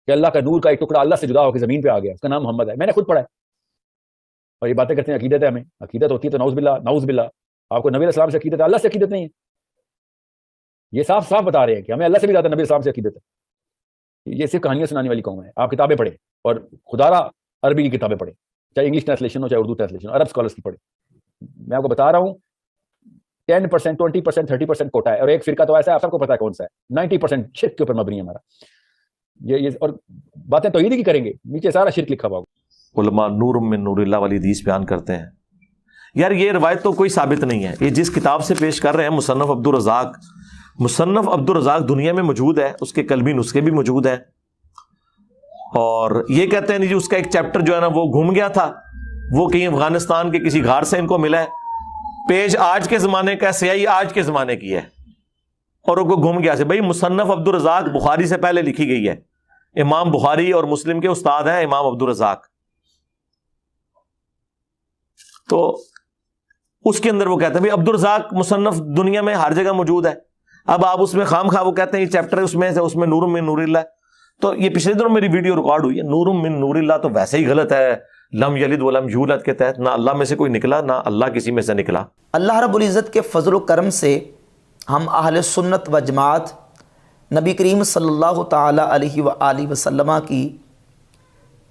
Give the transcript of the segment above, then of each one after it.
कि अल्लाह का नूर का एक टुकड़ा अल्लाह से जुदा होकर ज़मीन पे आ गया, उसका नाम मोहम्मद है। मैंने खुद पढ़ा है। और ये बातें करते हैं अकीदत है, हमें अकीदत होती है तो नाउज़ बिल्लाह, नाउज़ बिल्लाह। आपको नबी अलैहि सलाम से अकीदत है, अल्लाह से अकीदत नहीं है। ये साफ साफ बता रहे हैं कि हमें अल्लाह से भी ज़्यादा नबी अलैहि सलाम से अकीदत है। ये सिर्फ कहानियां सुनाने वाली कौम है। आप किताबें पढ़े और खुदारा अरबी की किताबें पढ़े, चाहे इंग्लिश ट्रांसलेशन हो चाहे उर्दू ट्रांसलेशन, अरब स्कॉलर्स की पढ़े। मैं आपको बता रहा हूँ 10%, 20%, 30% कोटा है, और एक फिरका तो ऐसा है, आप सबको पता है कौन सा है। 90% शिर्क के ऊपर मबनी है हमारा। ये और बातें तौहीद की करेंगे, नीचे सारा शिर्क लिखा हुआ होगा। उलमा नूर मिन नूरिल्लाह वाली हदीस बयान करते हैं। यार ये रवायत तो कोई साबित नहीं है। ये जिस किताब से पेश कर रहे हैं मुसन्नफ अब्दुर रज़ाक, मुसन्नफ अब्दुर रज़ाक दुनिया में मौजूद है, उसके कलमी नुस्खे भी मौजूद हैं। और ये कहते हैं जी उसका एक चैप्टर जो है ना वो घूम गया था, वो कहीं अफगानिस्तान के किसी घाट से इनको मिला है। पेज आज के ज़माने का, स्याही आज के ज़माने की है, और वो घूम गया से। भाई मुसन्नफ अब्दुर रज़ाक बुखारी से पहले लिखी गई है। इमाम बुखारी और मुस्लिम के उस्ताद हैं इमाम अब्दुर रज़ाक। तो उसके अंदर वो कहते हैं भाई अब्दुर रज़ाक मुसन्नफ दुनिया में हर जगह मौजूद है। अब आप उसमें खाम खा वो कहते हैं ये चैप्टर है उसमें से, उसमें नूर मिन नूरिल्लाह। तो ये पिछले दिनों मेरी वीडियो रिकॉर्ड हुई है, नूर मिन नूरिल्लाह तो वैसे ही गलत है। लम यलिद व लम यूलद के तहत ना अल्लाह में से कोई निकला, ना अल्लाह किसी में से निकला। अल्लाह रब्बुल इज़्ज़त के फजल करम से हम अहले सुन्नत व जमात नबी करीम सल्लल्लाहु ताला अलैहि व आलिहि वसल्लम की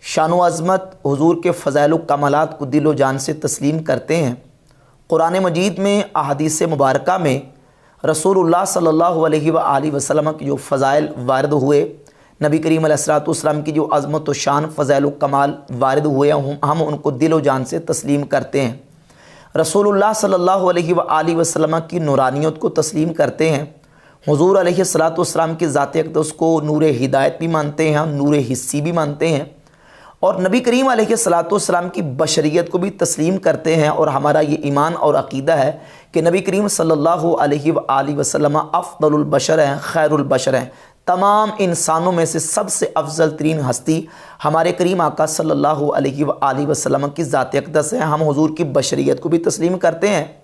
शान व अज़मत, हुजूर के फ़ज़ाइल व कमालात को दिलो जान से तस्लीम करते हैं। कुरान मजीद में अहादीस मुबारका में रसूलुल्लाह सल्लल्लाहु अलैहि व आलिहि वसल्लम की जो फ़ज़ाइल वारिद हुए, नबी करीम अलैहिस्सलातु वस्सलाम की जो अज़मत व शान फ़ज़ाइल व कमाल वारिद हुए, हम उनको दिलो जान से तस्लीम करते हैं। रसूलुल्लाह सल्लल्लाहु अलैहि व आलिहि वसल्लम की नूरानियत को तस्लीम करते हैं। हुज़ूर अलैहिस्सलातु वस्सलाम की ज़ात अक़दस को नूर हिदायत भी मानते हैं, नूर हिस्सी भी मानते हैं, और नबी करीम अलैहिस्सलातु वस्सलाम की बशरियत को भी तस्लीम करते हैं। और हमारा ये ईमान और अक़ीदा है कि नबी करीम सल्लल्लाहु अलैहि व आलिहि वसल्लम अफ़्ज़लुल बशर हैं, खैरुल बशर हैं। तमाम इंसानों में से सबसे अफजल तरीन हस्ती हमारे करीम आका सल्लल्लाहु अलैहि व आलिहि वसल्लम की ज़ात अक़दस है। हम हुज़ूर की बशरियत को भी तस्लीम करते हैं।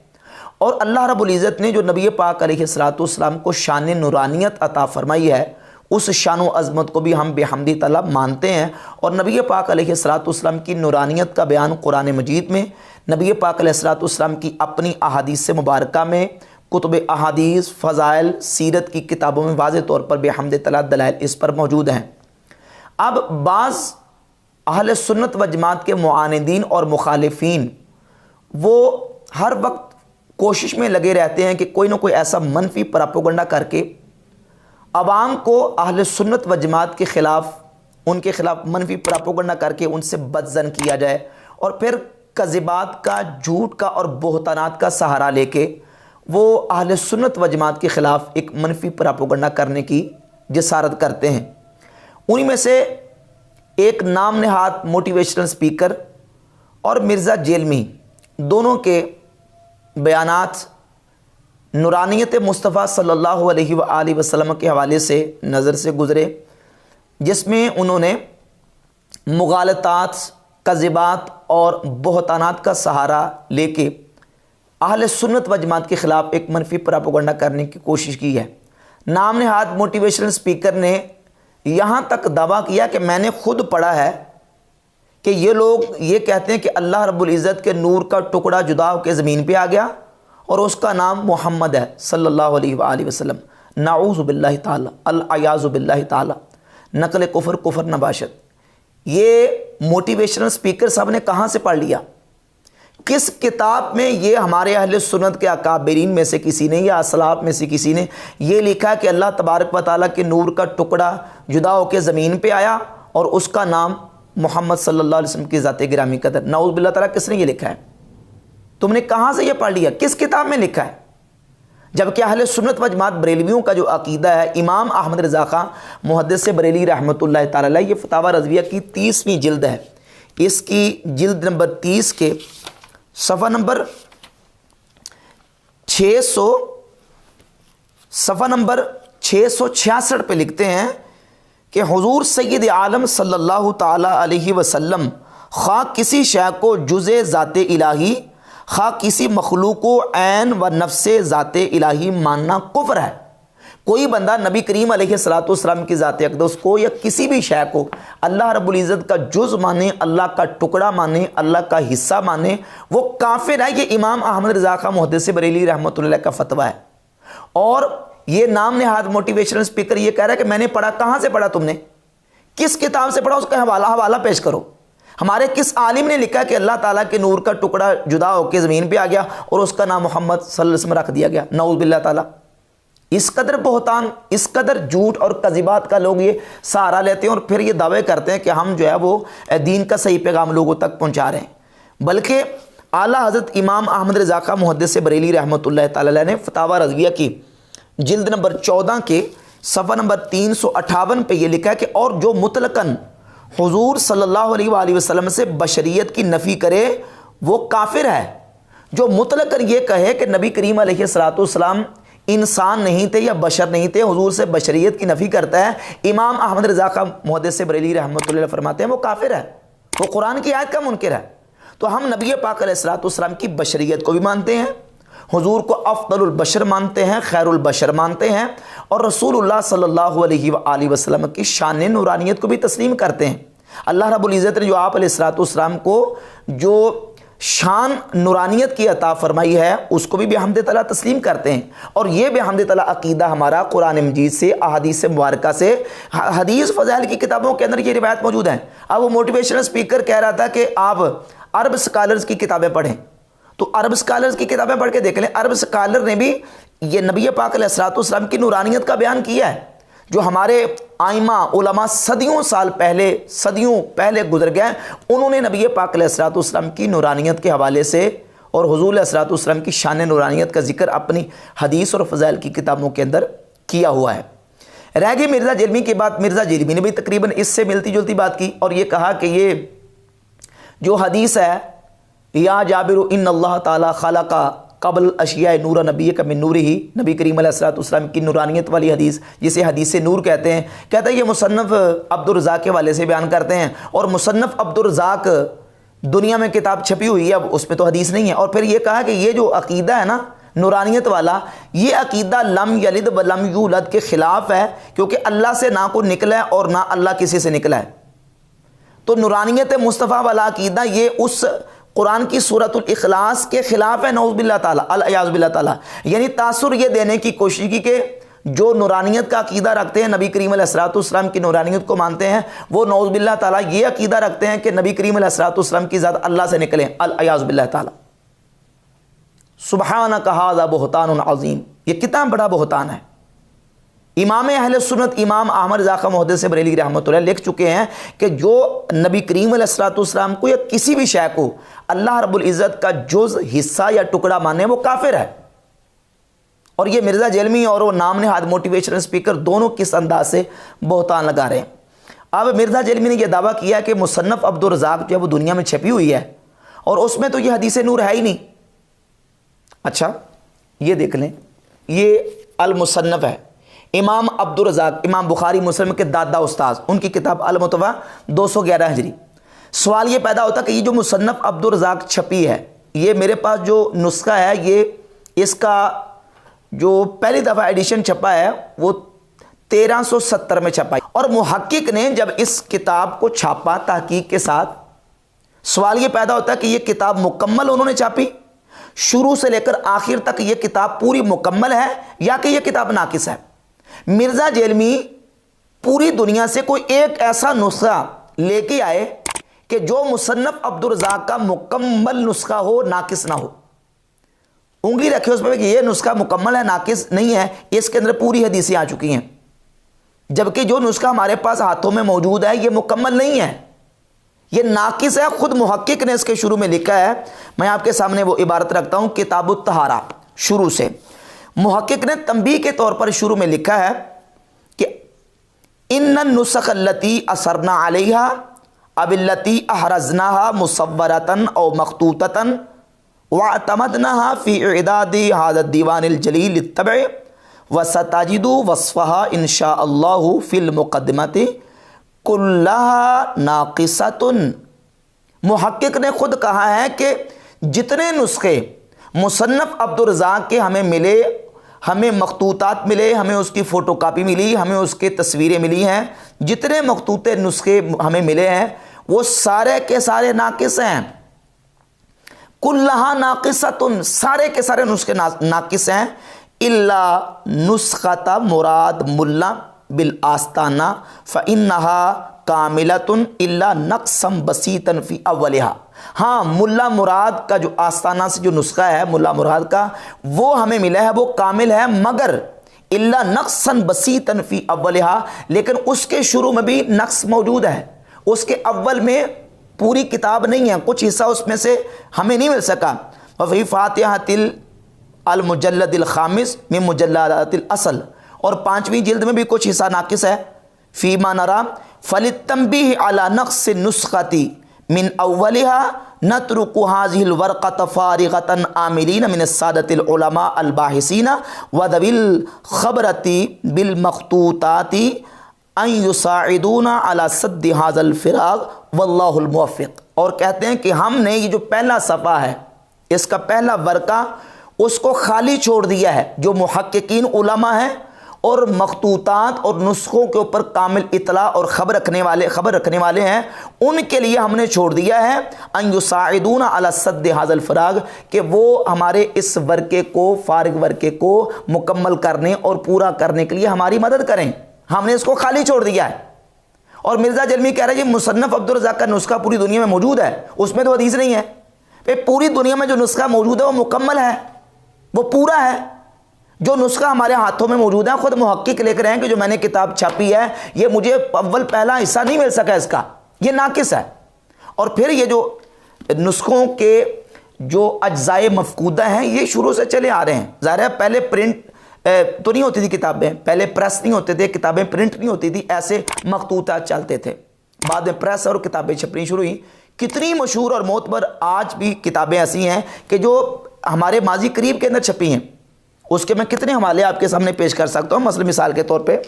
और अल्लाह रब्बुल इज़्ज़त ने जो नबी पाक अलैहिस्सलातु वस्सलाम को शान नूरानियत अता फरमाई है, उस शान व अज़मत को भी हम बेहमदी तला मानते हैं। और नबी पाक अलैहिस्सलातु वस्सलाम की नूरानियत का बयान कुरान मजीद में, नबी पाक अलैहिस्सलातु वस्सलाम की अपनी अहादीस मुबारका में, कुतुब अहादीस, फ़ज़ाइल, सीरत की किताबों में वाज़ेह तौर पर बेहमद तला दलाइल इस पर मौजूद हैं। अब बाज़ अहले सुन्नत व जमात के मुआनिदीन और मुखालिफीन वो हर वक्त कोशिश में लगे रहते हैं कि कोई ना कोई ऐसा मनफी प्रोपेगेंडा करके अवाम को अहले सुन्नत व जमात के ख़िलाफ़, उनके ख़िलाफ़ मनफी प्रोपेगेंडा करके उनसे बदज़न किया जाए, और फिर कज़िबात का, झूठ का और बोहतानात का सहारा लेके वो अहले सुन्नत व जमात के ख़िलाफ़ एक मनफी प्रोपेगेंडा करने की जसारत करते हैं। उन्हीं में से एक नाम नहाद मोटिवेशनल स्पीकर और मिर्ज़ा जेलमी, दोनों के बयानात नूरानियत मुस्तफ़ा सल्लल्लाहु अलैहि व आलिहि वसल्लम के हवाले से नज़र से गुज़रे, जिसमें उन्होंने मुगालतात, कज़िबात और बोहतानात का सहारा लेके अहले सुन्नत व जमात के ख़िलाफ़ एक मनफी प्रोपेगेंडा करने की कोशिश की है। नाम नहाद मोटिवेशनल स्पीकर ने यहाँ तक दावा किया कि मैंने खुद पढ़ा है कि ये लोग ये कहते हैं कि अल्लाह रब्बुल इज़्ज़त के नूर का टुकड़ा जुदा होकर ज़मीन पे आ गया और उसका नाम मोहम्मद है सल्लल्लाहु अलैहि वसल्लम। नाऊज़ु बिल्लाहि ताला, अल अयाज़ु बिल्लाहि ताला, नकल कुफर कुफर नबाशत। ये मोटिवेशनल स्पीकर साहब ने कहाँ से पढ़ लिया? किस किताब में ये हमारे अहले सुन्नत के अकाबिरीन में से किसी ने या असलाफ में से किसी ने ये लिखा कि अल्लाह तबारक व तआला के नूर का टुकड़ा जुदा होकर ज़मीन पे आया और उसका नाम मोहम्मद सल्लल्लाहु अलैहि वसल्लम की ज़ात गिरामी कदर? नाऊज़ बिल्लाह ताला, किसने ये लिखा है? तुमने कहाँ से ये पढ़ लिया? किस किताब में लिखा है? जबकि अहले सुन्नत व जमात बरेलवियों का जो अकीदा है, इमाम अहमद रज़ा खां मुहद्दिस बरेली रहमतुल्लाह ताला अलैह, ये फतावा रज़विया की 30वीं जिल्द है, इसकी जिल्द नंबर 30 के सफ़ा नंबर 666 पे लिखते हैं कि हुज़ूर सय्यद आलम सल्लल्लाहु ताला अलैहि वसल्लम खा किसी शय को जुज़े ज़ाते इलाही, खा किसी मखलूक को ऐन व नफ्से ज़ाते इलाही मानना कुफ्र है। कोई बंदा नबी करीम अलैहिस्सलाम की ज़ात अक़दस को या किसी भी शय को अल्लाह रब्बुल इज़्ज़त का जुज़ माने, अल्लाह का टुकड़ा माने, अल्लाह का हिस्सा माने, वो काफिर है। ये इमाम अहमद रज़ा खां मुहद्दिस बरेली रहमतुल्लाह का फतवा है। और ये नाम नेहाद मोटिवेशनल स्पीकर ये कह रहा है कि मैंने पढ़ा। कहाँ से पढ़ा तुमने, किस किताब से पढ़ा, उसका हवाला पेश करो। हमारे किस आलिम ने लिखा कि अल्लाह ताला के नूर का टुकड़ा जुदा होकर ज़मीन पे आ गया और उसका नाम मोहम्मद सल्लल्लाहु अलैहि वसल्लम रख दिया गया? नऊज़ बिल्लाह ताला। इस कदर बहुतान, इस कदर झूठ और कज़िबात का लोग ये सहारा लेते हैं और फिर ये दावे करते हैं कि हम जो है वो दीन का सही पैगाम लोगों तक पहुँचा रहे हैं। बल्कि आला हज़रत इमाम अहमद रज़ा खां मुहद्दिस बरेली रहमतुल्लाह ताला अलैह ने फतावा रज़विया की जिल्द नंबर 14 के सफ़ा नंबर 358 पे ये लिखा है कि और जो मुतलकन हुजूर सल्लल्लाहु अलैहि वसल्लम से बशरियत की नफ़ी करे वो काफिर है। जो मुतलकन ये कहे कि नबी करीम अलैहिस्सलाम इंसान नहीं थे या बशर नहीं थे, हुजूर से बशरियत की नफ़ी करता है, इमाम अहमद रज़ा खां मुहद्दिस बरेली रहमतुल्लाह फरमाते हैं वो काफिर है, वो कुरान की आयत का मुनकिर है। तो हम नबी पाक अलैहिस्सलाम की बशरियत को भी मानते हैं, हुजूर को अफ़दलुल बशर मानते हैं, खैरुल बशर मानते हैं, और रसूलुल्लाह सल्लल्लाहु अलैहि वसल्लम की शान नूरानियत को भी तस्लीम करते हैं। अल्लाह रब्बुल इज़्ज़त ने जो आप अलैहिस्सलाम को जो शान नूरानियत की अता फरमाई है उसको भी बिहम्द तआला तस्लीम करते हैं। और ये बिहम्द तआला अकीदा हमारा कुरान मजीद से, अहादीस मुबारका से, हदीस फ़ज़ाइल की किताबों के अंदर ये रिवायत मौजूद है। अब वो मोटिवेशनल स्पीकर कह रहा था कि आप अरब स्कॉलर्स की किताबें पढ़ें, तो अरब स्कॉलर्स की किताबें पढ़ के देख लें। अरब स्कॉलर ने भी ये नबी पाक अलैहिस्सलाम की नूरानियत का बयान किया है। जो हमारे आइमा उलमा सदियों पहले गुजर गए, उन्होंने नबी पाक अलैहिस्सलाम की नूरानियत के हवाले से और हुजूर अलैहिस्सलाम की शान नूरानियत का जिक्र अपनी हदीस और फ़ज़ाइल की किताबों के अंदर किया हुआ है। रह गई मिर्ज़ा जेलमी की बात। मिर्ज़ा जेलमी ने भी तकरीबन इससे मिलती जुलती बात की और ये कहा कि ये जो हदीस है, या जाबिर इन्नल्लाह ताला खलका कबल अशिया नूर नबी का मिन नूरी ही, नबी करीम अलैहिस्सलाम की नूरानियत वाली हदीस जिसे हदीस नूर कहते हैं, कहते हैं ये मुसन्नफ़ अब्दुर रज़्ज़ाक़ के वाले से बयान करते हैं। और मुसन्नफ़ अब्दुर रज़्ज़ाक़ दुनिया में किताब छपी हुई है, अब उसमें तो हदीस नहीं है। और फिर ये कहा कि ये जो अकीदा है ना नूरानियत वाला, ये अकीदा लम यलिद व लम यूलद के ख़िलाफ़ है, क्योंकि अल्लाह से ना कोई निकला है और ना अल्लाह किसी से निकला है। तो नूरानियत मुस्तफ़ा वाला अकीदा ये उस कुरान की सूरतुल इखलास के खिलाफ है, नऊज़ बिल्लाह ताला, अल-अयाज़ बिल्लाह ताला। यानी तासुर ये देने की कोशिश की कि जो नूरानियत का अकीदा रखते हैं, नबी करीम अलैहिस्सलाम की नूरानियत को मानते हैं, वो नऊज़ बिल्लाह ताला ये अकीदा रखते हैं कि नबी करीम अलैहिस्सलाम की ज़ात अल्लाह से निकले, अल-अयाज़ बिल्लाह ताला। सुब्हानक हाज़ा बुहतानुन अज़ीम, ये कितना बड़ा बुहतान है। इमाम अहले सुन्नत इमाम अहमद रज़ा खां मुहद्दिस बरेली रहमतुल्लाह लिख चुके हैं कि जो नबी करीम अलैहिस्सलाम को या किसी भी शय को अल्लाह रब्बुल इज़्ज़त का जुज़, हिस्सा या टुकड़ा माने वो काफिर है। और ये मिर्ज़ा जेलमी और वो नाम नेहाद मोटिवेशनल स्पीकर दोनों किस अंदाज से बहुतान लगा रहे हैं। अब मिर्ज़ा जेलमी ने यह दावा किया कि मुसन्नफ़ अब्दुर रज़्ज़ाक़ जो है वो दुनिया में छपी हुई है और उसमें तो ये हदीस नूर है ही नहीं। अच्छा, ये देख लें, ये अल मुसन्नफ़ है, इमाम अब्दुर रज़्ज़ाक़, इमाम बुखारी मुस्लिम के दादा उस्ताद, उनकी किताब अल मुतवा 211 हिजरी। सवाल ये पैदा होता कि ये जो मुसन्नफ़ अब्दुर रज़्ज़ाक़ छपी है, ये मेरे पास जो नुस्खा है, ये इसका जो पहली दफ़ा एडिशन छपा है वो 1370 में छपा है। और मुहक्किक ने जब इस किताब को छापा तहकीक के साथ, सवाल ये पैदा होता है कि ये किताब मुकम्मल उन्होंने छापी, शुरू से लेकर आखिर तक ये किताब पूरी मुकम्मल है या कि ये किताब नाकिस है। मिर्ज़ा जेलमी पूरी दुनिया से कोई एक ऐसा नुस्खा लेके आए कि जो मुसन्नफ़ अब्दुर रज़्ज़ाक़ का मुकम्मल नुस्खा हो, नाकिस ना हो। उंगली रखे उस पर कि ये नुस्खा मुकम्मल है, नाकिस नहीं है, इसके अंदर पूरी हदीसें आ चुकी हैं। जबकि जो नुस्खा हमारे पास हाथों में मौजूद है ये मुकम्मल नहीं है, ये नाकिस है। खुद मुहक्किक ने इसके शुरू में लिखा है, मैं आपके सामने वो इबारत रखता हूँ, किताबुत तहारा शुरू से मुहक्किक ने तंबीह के तौर पर शुरू में लिखा है कि इन्नन नुस्ख़ अल्लती असरना अलैहा अबिल्लती अहरजनाहा मुसव्वरतन औ मखतूततन वअतमदनाहा फी इदादी हाज़ा दीवानिल जलील लित्तबअ व सताजिदु वस्फ़हा इंशाअल्लाहु फिल मुक़द्दिमति कुल्लहा नाक़िसतुन। मुहक्किक ने खुद कहा है कि जितने नुस्खे मुसन्नफ़ अब्दुर रज़्ज़ाक़ के हमें मिले, हमें मखतूतात मिले, हमें उसकी फ़ोटोकॉपी मिली, हमें उसके तस्वीरें मिली हैं, जितने मखतूते नुस्खे हमें मिले हैं वो सारे के सारे नाकिस हैं। कुल्लहा नाकिसतुन, सारे के सारे नुस्खे नाकिस हैं। इल्ला नुस्खता मुराद मुल्ला बिल आस्ताना फ़इन्नहा कामिलतुन इल्ला नक्सम बसीतन फ़ी अव्वलिहा। हाँ, मुल्ला मुराद का जो आस्ताना से जो नुस्खा है मुल्ला मुराद का, वो हमें मिला है, वो कामिल है, मगर इल्ला नक्सन बसीतन फ़ी अव्वलिहा, लेकिन उसके शुरू में भी नक्स मौजूद है, उसके अव्वल में पूरी किताब नहीं है, कुछ हिस्सा उसमें से हमें नहीं मिल सका। वफ़ी फ़ातिहातिल अल मुजल्लदिल खामिस मिन मुजल्लदातिल असल, और 5वीं जिल्द में भी कुछ हिस्सा नाकिस है। फ़ीमा नरा फ़लित्तंबीह अला नक्स नुस्खती मिन अव्वलिहा नत्रुकु हाज़िहिल वर्क़त फ़ारिग़तन आमिलीन मिन अस्सादतिल उलमा अल बाहिसीन व दविल ख़बरती बिल मख़तूताती अन युसाइदूना अला सद्दि हाज़ल फ़िराग़ वल्लाहुल मुवफ़्फ़िक़। और कहते हैं कि हमने ये जो पहला सफ़ा है, इसका पहला वर्का, उसको खाली छोड़ दिया है। जो मुहक्किकीन उलमा हैं और मखतूतात और नुस्खों के ऊपर कामिल इतला और खबर रखने वाले हैं, उनके लिए हमने छोड़ दिया है अन युसाइदूना अला सद्दि हाज़ल फ़िराग़, कि वो हमारे इस वर्के को, फारिग वर्के को मुकम्मल करने और पूरा करने के लिए हमारी मदद करें। हमने इसको खाली छोड़ दिया है। और मिर्ज़ा जलमी कह रहे हैं जी मुसन्नफ़ अब्दुर रज़्ज़ाक़ का नुस्खा पूरी दुनिया में मौजूद है, उसमें तो हदीस नहीं है। पूरी दुनिया में जो नुस्खा मौजूद है वो मुकम्मल है, वो पूरा है। जो नुस्खा हमारे हाथों में मौजूद है, खुद मुहक्किक लिख रहे हैं कि जो मैंने किताब छापी है, ये मुझे अव्वल पहला हिस्सा नहीं मिल सका, इसका ये नाकिस है। और फिर ये जो नुस्खों के जो अज्जाए मफकूदा हैं, ये शुरू से चले आ रहे हैं। ज़ाहिर है पहले प्रिंट तो नहीं होती थी किताबें, पहले प्रेस नहीं होते थे, किताबें प्रिंट नहीं होती थी, ऐसे मखतूतात चलते थे। बाद में प्रेस और किताबें छपनी शुरू हुई। कितनी मशहूर और मोतबर आज भी किताबें ऐसी हैं कि जो हमारे माजी करीब के अंदर छपी हैं, उसके मैं कितने हवाले आपके सामने पेश कर सकता हूँ। मसलन मिसाल के तौर पे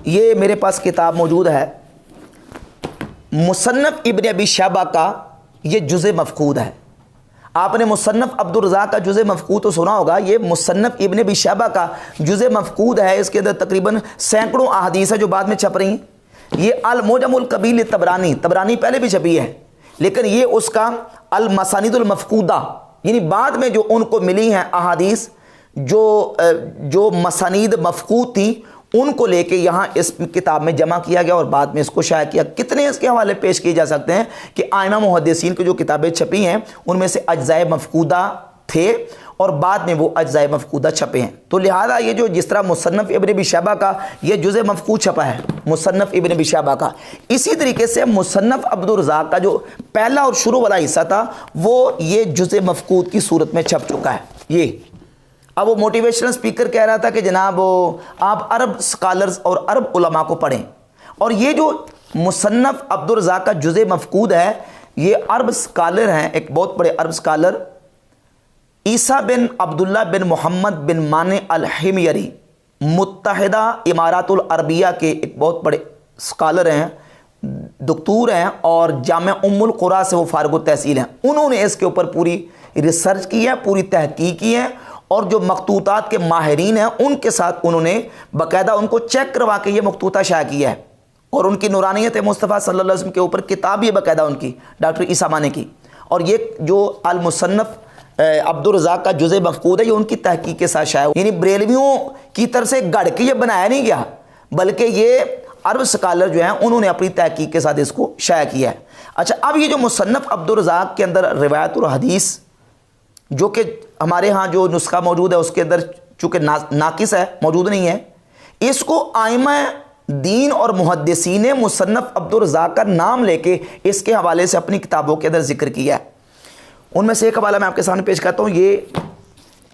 ये मेरे पास किताब मौजूद है, मुसन्नफ़ इब्न अबी शैबा का ये जुज़े मफ़कूद है। आपने मुसन्नफ़ अब्दुर रज़्ज़ाक़ का जुज़े मफ़कूद तो सुना होगा, ये मुसन्नफ़ इब्न अबी शैबा का जुज़े मफ़कूद है। इसके अंदर तकरीबन सैकड़ों अहादीस है जो बाद में छप रही हैं। ये अल मुजमुल कबील तबरानी पहले भी छपी है, लेकिन ये उसका अल मसानिदुल मफ़कूदा, यानी बाद में जो उनको मिली हैं अहादीस, जो मसानीद मफ़कूद थी, उनको लेके यहाँ इस किताब में जमा किया गया और बाद में इसको शाया किया। कितने इसके हवाले पेश किए जा सकते हैं कि आइमा मुहद्दिसीन की जो किताबें छपी हैं उनमें से अज्जाए मफ़कूदा थे और बाद में वो अज्जाए मफ़कूदा छपे हैं। तो लिहाजा ये जो जिस तरह मुसन्नफ़ इब्न अबी शैबा का ये जुज़े मफ़कूद छपा है, मुसन्नफ़ इब्न अबी शैबा का, इसी तरीके से मुसन्नफ़ अब्दुर रज़्ज़ाक़ का जो पहला और शुरू वाला हिस्सा था वो ये जुज़े मफ़कूद की सूरत में छप चुका है। ये अब वो मोटिवेशनल स्पीकर कह रहा था कि जनाब आप अरब स्कॉलर्स और अरब उलमा को पढ़ें, और ये जो मुसन्नफ़ अब्दुर रज़्ज़ाक़ का जुज़े मफ़कूद है, ये अरब स्कॉलर हैं, एक बहुत बड़े अरब स्कॉलर ईसा बिन अब्दुल्ला बिन मोहम्मद बिन माने अल हिमयरी, मुत्तहिदा इमारातुल अरबिया के एक बहुत बड़े स्कॉलर हैं, दुक्तूर हैं, और जामे उम्मुल कुरा से वो फारिग तहसील हैं। उन्होंने इसके ऊपर पूरी रिसर्च की है, पूरी तहकीक की है, और जो मखतूतात के माहिरीन हैं उनके साथ उन्होंने बाकायदा उनको चेक करवा के ये मखतूता शाया किया है। और उनकी नूरानियत मुस्तफ़ा सल्लल्लाहु अलैहि वसल्लम के ऊपर किताब भी बाकायदा उनकी डॉक्टर ईसा माने की। और ये जो अल मुसन्नफ़ अब्दुर रज़्ज़ाक़ का जुज़े मफ़कूद है, ये उनकी तहकीक के साथ शाया, यानी बरेलवियों की तरफ से गढ़ के ये बनाया नहीं गया, बल्कि ये अरब स्कॉलर जो हैं उन्होंने अपनी तहकीक के साथ इसको शाया किया है। अच्छा, अब ये जो मुसन्नफ़ अब्दुर रज़्ज़ाक़ के अंदर रिवायत और हदीस जो कि हमारे यहाँ जो नुस्खा मौजूद है उसके अंदर चूँकि नाकिस है, मौजूद नहीं है, इसको आइमा दीन और मुहद्दिसीन ने मुसन्नफ़ अब्दुर रज़्ज़ाक़ का नाम लेके इसके हवाले से अपनी किताबों के अंदर जिक्र किया है। उनमें से एक हवाला मैं आपके सामने पेश करता हूँ। ये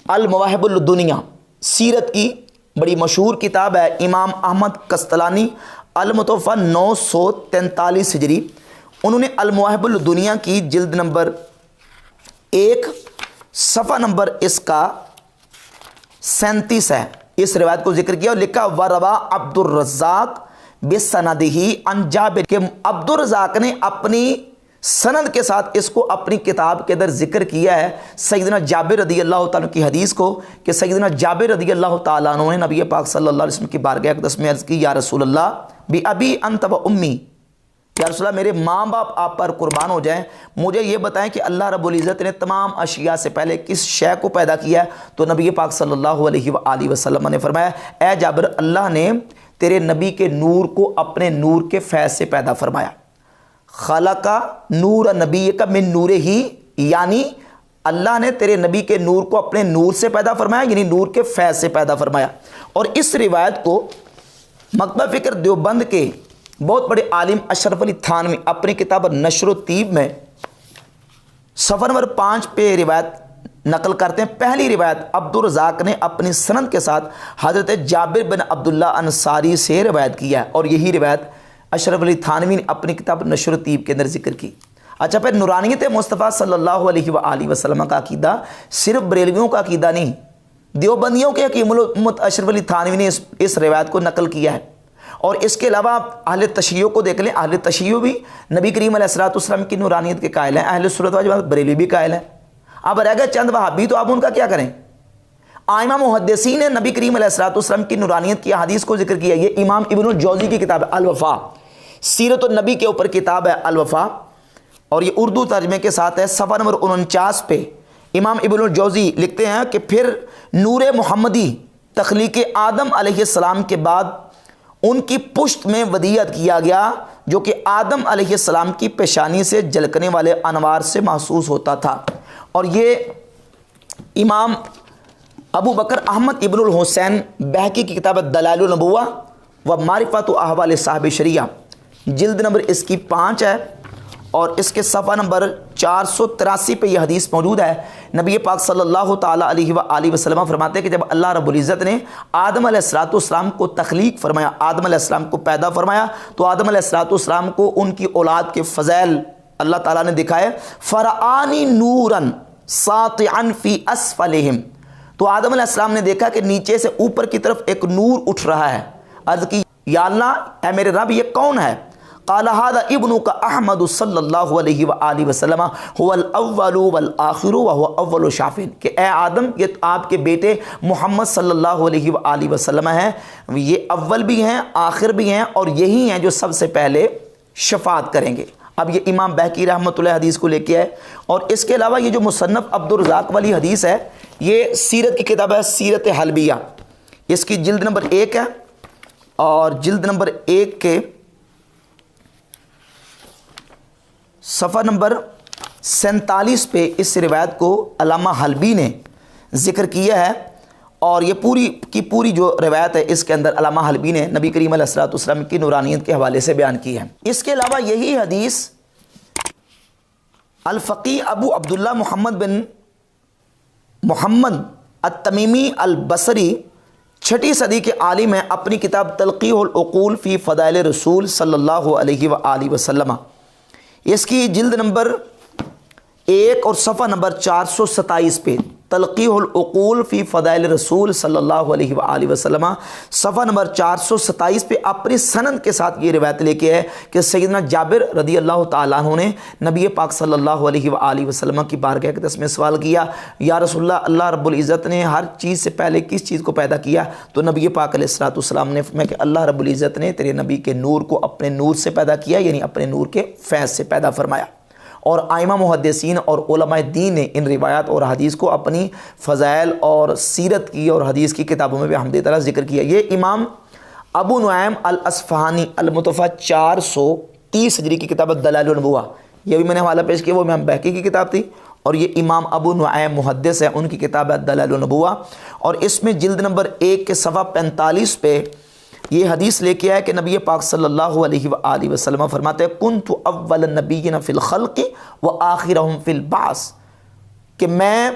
अल मवाहिबुल दुनिया सीरत की बड़ी मशहूर किताब है, इमाम अहमद कस्तलानी अल मुतवफ़ा 943 हिजरी, उन्होंने अल मवाहिबुल दुनिया की जिल्द नंबर 1 सफ़ा नंबर इसका 37 है, इस रिवायत को जिक्र किया और लिखा वरवा अब्दुर रज़्ज़ाक़ बिसनदिही अन जाबिर, के अब्दुर रज़्ज़ाक़ ने अपनी सनद के साथ इसको अपनी किताब के अंदर जिक्र किया है सैयदना जाबिर रदी अल्लाह ताला की हदीस को, कि सैयदना जाबिर रदी अल्लाह ताला अन्हु ने नबी पाक सल्लल्लाहु अलैहि वसल्लम की बारगाह अक़दस में अर्ज़ की, या रसूल अल्लाह बि अबी अंत व उम्मी, या रसूल अल्लाह मेरे माँ बाप आप पर कुर्बान हो जाएं, मुझे ये बताएं कि अल्लाह रब्बुल इज़्ज़त ने तमाम अशिया से पहले किस शय को पैदा किया है। तो नबी पाक सल्लल्लाहु अलैहि वसल्लम ने फरमाया, ए जाबिर, अल्लाह ने तेरे नबी के नूर को अपने नूर के फैज़ से पैदा फरमाया। खलका नूर नबी का मिन नूर ही, यानी अल्लाह ने तेरे नबी के नूर को अपने नूर से पैदा फरमाया, यानी नूर के फैज़ से पैदा फरमाया। और इस रिवायत को मकतब फ़िक्र देवबंद के बहुत बड़े आलिम अशरफ अली थानवी अपनी किताब नशर तीब में सफ़र नंबर 5 पे रिवायत नकल करते हैं। पहली रिवायत अब्दुर रज़ाक ने अपनी सनद के साथ हज़रत जाबिर बिन अब्दुल्ला अंसारी से रिवायत किया है, और यही रिवायत अशरफ अली थानवी ने अपनी किताब नशर तीब के अंदर जिक्र की। अच्छा, फिर नूरानियत मुस्तफ़ा सल्लल्लाहु अलैहि वसल्लम का अकीदा सिर्फ बरेलवियों का अकीदा नहीं, देवबंदियों के हकीमुल उम्मत अशरफ अली थानवी ने इस रिवायत को नकल किया है। और इसके अलावा आप अहले तशय्यो को देख लें, अहले तशय्यो भी नबी करीम अलैहिस्सलाम की नूरानियत के कायल हैं, अहले सुन्नत वल जमात बरेली भी कायल हैं। अब रह गए चंद वहाबी, तो आप उनका क्या करें। आइमा मुहद्दिसीन ने नबी करीम अलैहिस्सलाम की नूरानियत की हदीस को जिक्र किया। ये इमाम इब्नुल जौज़ी की किताब है अल वफ़ा, सीरत नबी के ऊपर किताब है अल वफ़ा, और ये उर्दू तर्जमे के साथ है। सफ़ा नंबर 49 पे इमाम इब्नुल जौज़ी लिखते हैं कि फिर नूर मुहम्मदी तख्लीक़ आदम अलैहिस्सलाम के बाद उनकी पुश्त में वदीयत किया गया, जो कि आदम अलैहिस्सलाम की पेशानी से झलकने वाले अनवार से महसूस होता था। और ये इमाम अबू बकर अहमद इब्नुल हुसैन बहकी की किताब दलाइलुन नबुव्वा व मारिफत अहवाल साहिब शरिया, जिल्द नंबर इसकी 5 है, और इसके सफ़ा नंबर 483 पे यह हदीस मौजूद है। नबी पाक सल्लल्लाहु ताला अलैहि वसल्लम फरमाते हैं कि जब अल्लाह रब्बुल इज़्ज़त ने आदम अलैहिस्सलाम को तख्लीक फरमाया, आदम अलैहिस्सलाम को पैदा फरमाया, तो आदम अलैहिस्सलाम को उनकी औलाद के फ़ज़ैल अल्लाह ताला ने दिखाए। फ़रआनी नूरन सातिअन फ़ी अस्फ़लिहिम, तो आदम अलैहिस्सलाम ने देखा कि नीचे से ऊपर की तरफ एक नूर उठ रहा है। अर्ज़ की, या अल्लाह, ऐ मेरे रब, ये कौन है। क़ाल हाज़ा इब्नुका अहमद सल्लल्लाहु अलैहि वसल्लम हुवल अव्वलु वल आखिरु व हुवा अव्वलु शाफ़िन, कि ए आदम, ये आपके बेटे मोहम्मद सल्लल्लाहु अलैहि वसल्लम हैं, ये अव्वल भी हैं, आखिर भी हैं, और यही हैं जो सबसे पहले शफ़ाअत करेंगे। अब ये इमाम बहकी रहमतुल्लाह हदीस को लेके आए। और इसके अलावा ये जो मुसन्नफ़ अब्दुर रज़ाक वाली हदीस है, ये सीरत की किताब है सीरत हलबिया, इसकी जिल्द नंबर 1 है, और जिल्द नंबर 1 के सफ़ा नंबर 47 पे इस रिवायत को अल्लामा हलबी ने ज़िक्र किया है। और ये पूरी की पूरी जो रिवायत है, इसके अंदर अल्लामा हलबी ने नबी करीम अलैहिस्सलाम की नूरानियत के हवाले से बयान की है। इसके अलावा यही हदीस अल फ़क़ीह अबू अब्दुल्ला मोहम्मद बिन मोहम्मद अत-तमीमी अल बसरी 6ठी सदी के आलिम हैं, अपनी किताब तलक़ीहुल उक़ूल फ़ी फ़दाइल रसूल सल्लल्लाहु अलैहि वसल्लम, इसकी जिल्द नंबर 1 और सफ़ा नंबर 427 पे तलक़ीहुल उक़ूल फ़ी फ़दाइल रसूल सल्लल्लाहु अलैहि वसल्लम, सफ़ा नंबर 427 पे अपनी सनद के साथ ये रिवायत लेके है कि सैयदना जाबिर रदी अल्लाह ताला अन्हु ने नबी पाक सल्लल्लाहु अलैहि वसल्लम की बारगाह अक़दस में सवाल किया, या रसूलल्लाह, अल्लाह रब्बुल इज़्ज़त ने हर चीज़ से पहले किस चीज़ को पैदा किया। तो नबी पाक अलैहिस्सलाम ने फरमाया कि अल्लाह रब्बुल इज़्ज़त ने तेरे नबी के नूर को अपने नूर से पैदा किया, यानी अपने नूर के फैज़ से पैदा फरमाया। और आइमा मुहद्दिसीन और उलमाए दीन ने इन रिवायात और हदीस को अपनी फ़ज़ाइल और सीरत की और हदीस की किताबों में भी हमदे तरह जिक्र किया। ये इमाम अबू नुआइम अल अस्फ़हानी अल मुतफ़ा 430 हिजरी की किताब दलाइलुन नबुव्वा, ये भी मैंने हवाला पेश किया, वो इमाम बहकी की किताब थी। और ये इमाम अबू नुआइम मुहद्दिस है, उनकी किताब है दलाइलुन नबुव्वा, और इसमें जिल्द नंबर 1 के सफ़ा 45 पे ये हदीस लेके आया कि नबी पाक सल्लल्लाहु अलैहि वसल्लम फरमाते हैं, कुन्तु अव्वल नबिय्यिन फिल खल्क़ि व आखिरहुम फिल बास, कि मैं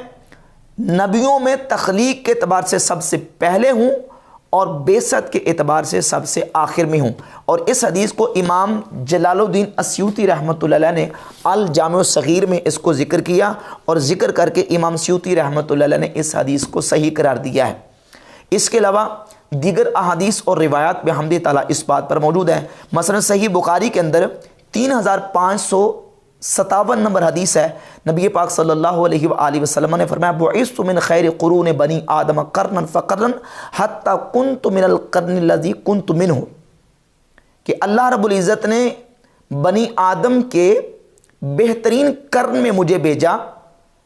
नबियों में तख्लीक के एतबार से सबसे पहले हूँ और बेसत के एतबार से सबसे आखिर में हूँ। और इस हदीस को इमाम जलालुद्दीन अस्यूती रहमतुल्लाह अलैह ने अल जामिउ सगीर में इसको ज़िक्र किया, और ज़िक्र करके इमाम स्यूती रहमतुल्लाह अलैह ने इस हदीस को सही करार दिया है। इसके अलावा दीगर अहादीस और रिवायात में हमदे ताला इस बात पर मौजूद है। मसलन सही बुखारी के अंदर 3500 57 नंबर हदीस है, नबी पाक सल्लल्लाहु अलैहि वसल्लम ने फरमाया बुइस्तु मिन खैरि कुरून बनी आदम कर्नन फ़कर्रन हत्ता कुन्तु मिनल कर्नि लज़ी कुन्तु मिन्हु, कि अल्लाह रब्बुल इज़्ज़त ने बनी आदम के बेहतरीन कर्न में मुझे भेजा,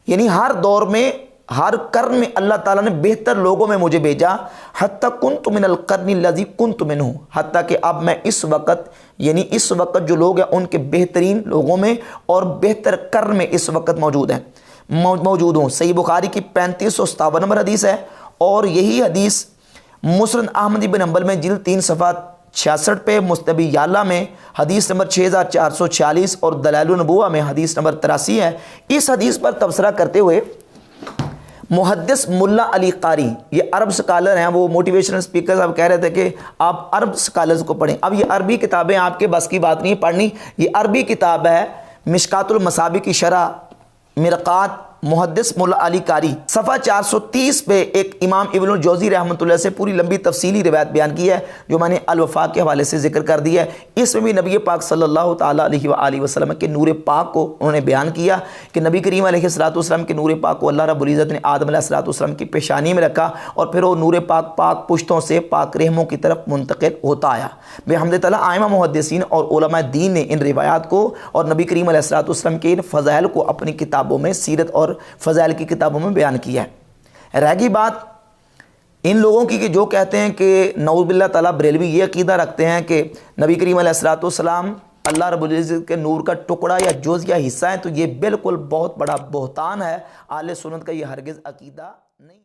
यानी हर दौर में हर कर्न में अल्लाह ताला ने बेहतर लोगों में मुझे भेजा। हत्ता कुन्तु मिनल कर्नि लज़ी कुन्तु मिन्हु, हत्ता कि अब मैं इस वक़्त यानी इस वक़्त जो लोग हैं उनके बेहतरीन लोगों में और बेहतर कर्न में इस वक़्त मौजूद हूँ। सही बुखारी की 3557 नंबर हदीस है, और यही हदीस मुस्नद अहमद इब्न हंबल में जिल्द 3 सफ़ा 66 पे, मुस्तबी याला में हदीस नंबर 6446 और दलाइलुन नबुव्वा में हदीस नंबर 83 है। इस हदीस पर तबसरा करते हुए मुहद्दिस मुल्ला अली कारी, ये अरब स्कॉलर हैं, वो मोटिवेशनल स्पीकर साहब कह रहे थे कि आप अरब स्कॉलर्स को पढ़ें। अब ये अरबी किताबें आपके बस की बात नहीं है पढ़नी, ये अरबी किताब है मिशकातुल मसाबी की शरह मिरकात मुहद्दिस मुल्ला अली कारी, सफ़ा 430 पे एक इमाम इब्नुल जौज़ी रहमतुल्लाह से पूरी लंबी तफसीली रिवायत बयान की है, जो मैंने अल वफ़ा के हवाले से जिक्र कर दिया है। इसमें भी नबी पाक सल्लल्लाहु ताला अलैहि वसल्लम के नूर पाक को उन्होंने बयान किया कि नबी करीम अलैहिस्सलातु वस्सलाम के नूर पाक को अल्लाह रब्बुल इज़्ज़त ने आदम अलैहिस्सलातु वस्सलाम की पेशानी में रखा, और फिर वो नूर पाक पुश्तों से पाक रहमों की तरफ मुंतकिल होता आया। बेहम्द ताला आइमा मुहद्दिसीन और उलमा दीन ने इन रिवायात को और नबी करीम अलैहिस्सलातु वस्सलाम के इन फ़ज़ाइल को अपनी किताबों में, सीरत और फ़ज़ाइल की किताबों में बयान किया है। रह गई बात इन लोगों की कि जो कहते हैं कि नऊज़ुबिल्लाह ताला बरेलवी ये अकीदा रखते हैं कि नबी करीम अलैहिस्सलातु वस्सलाम अल्लाह रब्बुल इज़्ज़त के नूर का टुकड़ा या जुज़ या हिस्सा है, तो ये बिल्कुल बहुत बड़ा बहतान है। आले सुन्नत का ये हरगिज़ अकीदा नहीं।